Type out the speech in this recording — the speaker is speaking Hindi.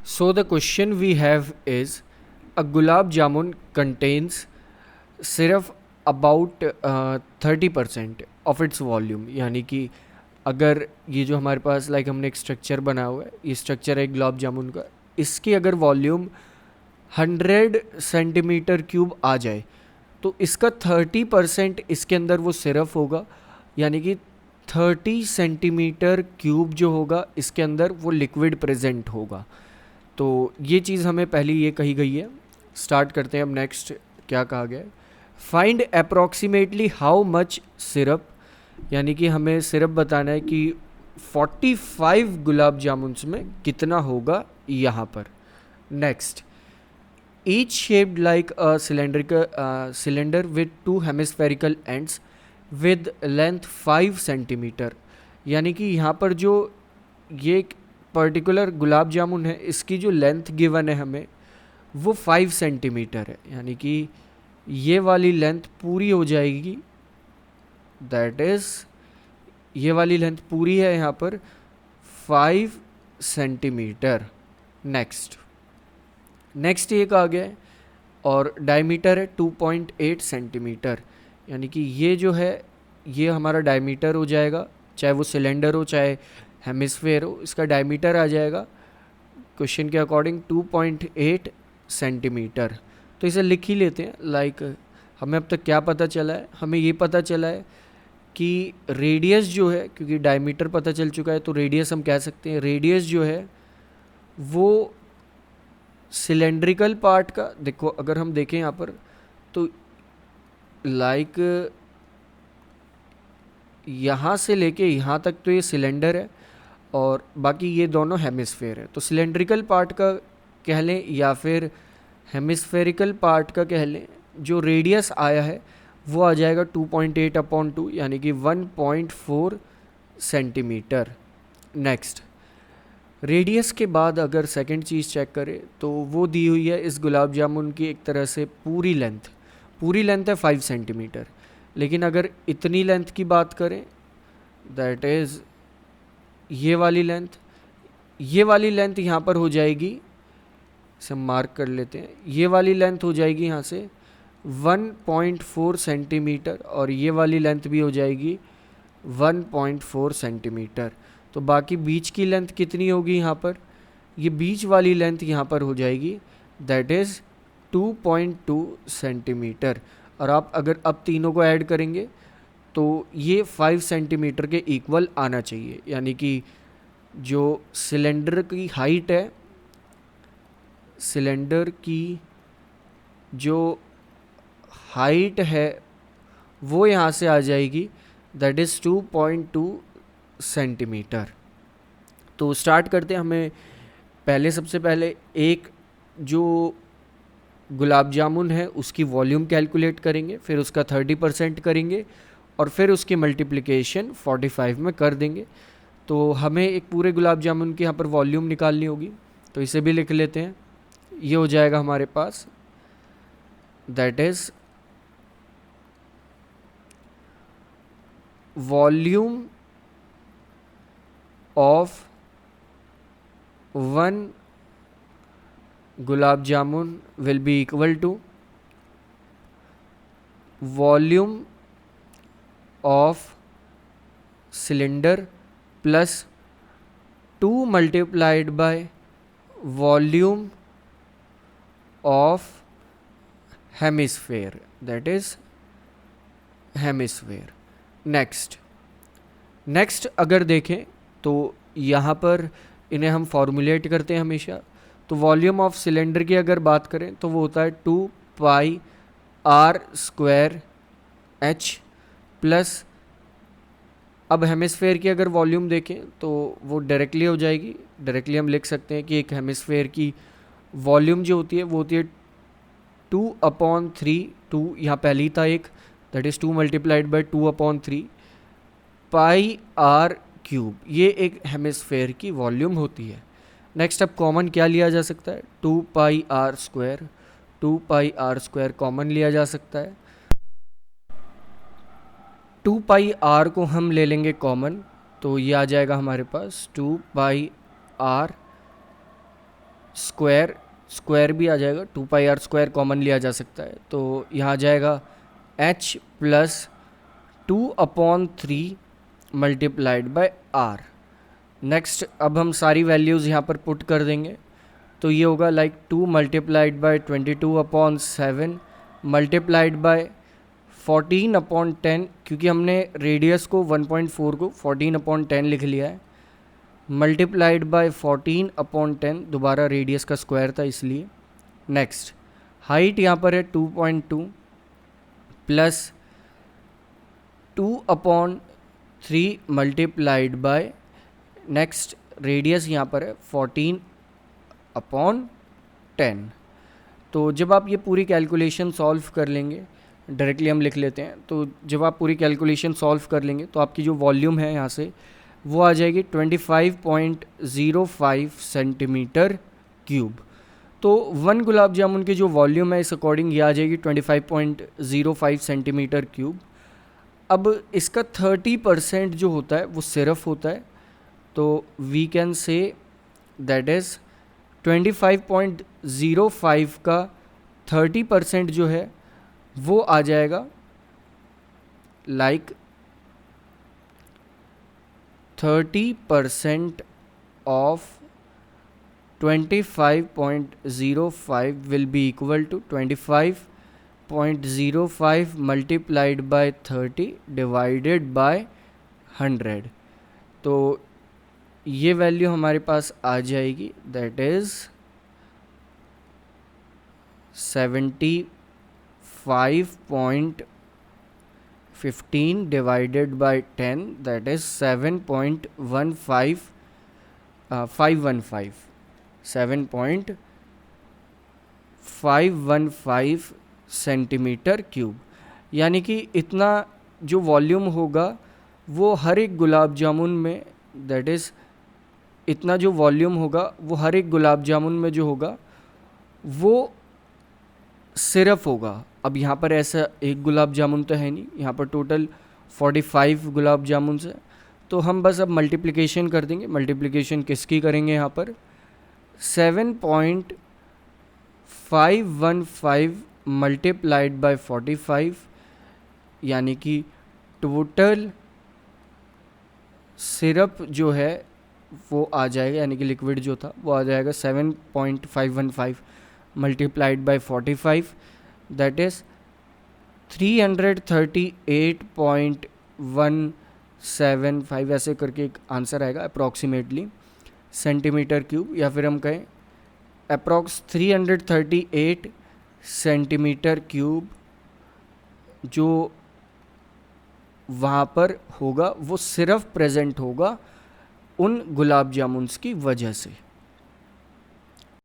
So the question we have is a gulab jamun contains सिर्फ अबाउट 30% ऑफ इट्स वॉल्यूम, यानी कि अगर ये जो हमारे पास हमने एक स्ट्रक्चर बनाया हुआ है, ये स्ट्रक्चर है गुलाब जामुन का, इसकी अगर वॉल्यूम 100 सेंटीमीटर क्यूब आ जाए तो इसका 30% इसके अंदर वो सिर्फ होगा, यानी कि 30 सेंटीमीटर क्यूब जो होगा इसके अंदर वो लिक्विड प्रेजेंट होगा। तो ये चीज़ हमें पहले ये कही गई है। स्टार्ट करते हैं अब। नेक्स्ट क्या कहा गया है, find approximately how much syrup, यानी कि हमें सिरप बताना है कि 45 गुलाब जामुन्स में कितना होगा यहाँ पर। Next, each shaped like a cylinder with 2 hemispherical ends with length 5 centimetre, यानी कि यहाँ पर जो ये पर्टिकुलर गुलाब जामुन है इसकी जो लेंथ गिवन है हमें वो 5 सेंटीमीटर है, यानी कि ये वाली लेंथ पूरी हो जाएगी, दैट इज़ ये वाली लेंथ पूरी है यहाँ पर 5 सेंटीमीटर। नेक्स्ट ये कहा गया है और डायमीटर है 2.8 सेंटीमीटर, यानी कि ये जो है ये हमारा डायमीटर हो जाएगा, चाहे वो सिलेंडर हो चाहे हेमिस्फेयर हो, इसका डायमीटर आ जाएगा क्वेश्चन के अकॉर्डिंग 2.8 सेंटीमीटर। तो इसे लिख ही लेते हैं। हमें अब तक क्या पता चला है, हमें ये पता चला है कि रेडियस जो है, क्योंकि डायमीटर पता चल चुका है तो रेडियस हम कह सकते हैं, रेडियस जो है वो सिलेंड्रिकल पार्ट का, देखो अगर हम देखें यहाँ पर तो यहाँ से लेके यहाँ तक तो ये सिलेंडर है और बाकी ये दोनों हेमिस्फेयर है, तो सिलेंड्रिकल पार्ट का कह लें या फिर हेमिस्फेरिकल पार्ट का कह लें, जो रेडियस आया है वो आ जाएगा 2.8/2, यानी कि 1.4 सेंटीमीटर। नेक्स्ट, रेडियस के बाद अगर सेकंड चीज़ चेक करें तो वो दी हुई है इस गुलाब जामुन की एक तरह से पूरी लेंथ है 5 सेंटीमीटर, लेकिन अगर इतनी लेंथ की बात करें दैट इज़ ये वाली लेंथ यहाँ पर हो जाएगी, इसे मार्क कर लेते हैं, ये वाली लेंथ हो जाएगी यहाँ से 1.4 सेंटीमीटर और ये वाली लेंथ भी हो जाएगी 1.4 सेंटीमीटर। तो बाकी बीच की लेंथ कितनी होगी यहाँ पर, ये बीच वाली लेंथ यहाँ पर हो जाएगी दैट इज़ 2.2 सेंटीमीटर। और आप अगर अब तीनों को ऐड करेंगे तो ये 5 सेंटीमीटर के इक्वल आना चाहिए, यानी कि जो सिलेंडर की हाइट है, सिलेंडर की जो हाइट है वो यहाँ से आ जाएगी दैट इज़ 2.2 सेंटीमीटर। तो स्टार्ट करते हैं। हमें सबसे पहले एक जो गुलाब जामुन है उसकी वॉल्यूम कैलकुलेट करेंगे, फिर उसका 30% करेंगे और फिर उसकी मल्टीप्लिकेशन 45 में कर देंगे। तो हमें एक पूरे गुलाब जामुन की यहाँ पर वॉल्यूम निकालनी होगी, तो इसे भी लिख लेते हैं। ये हो जाएगा हमारे पास that is volume of 1 gulab jamun will be equal to volume of cylinder plus 2 multiplied by volume of hemisphere, that is hemisphere. Next अगर देखें तो यहाँ पर इन्हें हम फॉर्मुलेट करते हैं हमेशा। तो वॉल्यूम ऑफ सिलेंडर की अगर बात करें तो वो होता है 2πr² प्लस, अब हेमिस्फेयर की अगर वॉल्यूम देखें तो वो डायरेक्टली हो जाएगी, डायरेक्टली हम लिख सकते हैं कि एक हेमिस्फेयर की वॉल्यूम जो होती है वो होती है 2/3, 2 यहाँ पहले ही था एक, that is 2 multiplied by 2/3 πr³, ये एक हेमिस्फेयर की वॉल्यूम होती है। नेक्स्ट, अब कॉमन क्या लिया जा सकता है, 2πr² कॉमन लिया जा सकता है। 2πr को हम ले लेंगे कॉमन, तो ये आ जाएगा हमारे पास 2πr स्क्वायर, स्क्वायर भी आ जाएगा, 2πr² कॉमन लिया जा सकता है, तो यहाँ आ जाएगा h plus 2/3 multiplied by R. Next अब हम सारी वैल्यूज़ यहाँ पर पुट कर देंगे, तो ये होगा like 2 multiplied bye 22/7 multiplied by 14/10, क्योंकि हमने रेडियस को 1.4 को 14/10 लिख लिया है, मल्टीप्लाइड बाय 14/10, दोबारा रेडियस का स्क्वायर था इसलिए। नेक्स्ट हाइट यहाँ पर है 2.2 plus 2/3 multiplied bye, next radius यहाँ पर है 14/10। तो जब आप ये पूरी कैलकुलेशन सॉल्व कर लेंगे, डायरेक्टली हम लिख लेते हैं, तो जब आप पूरी कैलकुलेशन सॉल्व कर लेंगे तो आपकी जो वॉल्यूम है यहाँ से वो आ जाएगी 25.05 सेंटीमीटर क्यूब। तो 1 गुलाब जामुन की जो वॉल्यूम है इस अकॉर्डिंग ये आ जाएगी 25.05 सेंटीमीटर क्यूब। अब इसका 30% जो होता है वो सिरफ होता है, तो we can say that is 25.05 का 30% जो है वो आ जाएगा like 30% of 25.05 will be equal to 25.05 multiplied by 30 divided by 100। तो ये वैल्यू हमारे पास आ जाएगी, that is 75.15 divided by 10, that is 7.515 centimetre cube. यानी कि इतना जो वॉल्यूम होगा वो हर एक गुलाब जामुन में, दैट इज़ इतना जो वॉल्यूम होगा वो हर एक गुलाब जामुन में जो होगा वो सिरफ होगा। अब यहाँ पर ऐसा एक गुलाब जामुन तो है नहीं, यहाँ पर टोटल 45 गुलाब जामुन है, तो हम बस अब मल्टीप्लिकेशन कर देंगे। मल्टीप्लिकेशन किसकी करेंगे यहाँ पर, 7.515 मल्टीप्लाइड बाय 45, यानी कि टोटल सिरप जो है वो आ जाएगा, यानी कि लिक्विड जो था वो आ जाएगा 7.515 मल्टीप्लाइड बाय 45, दैट इज़ 338.175 ऐसे करके एक आंसर आएगा अप्रॉक्सीमेटली सेंटीमीटर क्यूब, या फिर हम कहें अप्रॉक्स 338 सेंटीमीटर क्यूब जो वहाँ पर होगा वो सिर्फ प्रेजेंट होगा उन गुलाब जामुन्स की वजह से।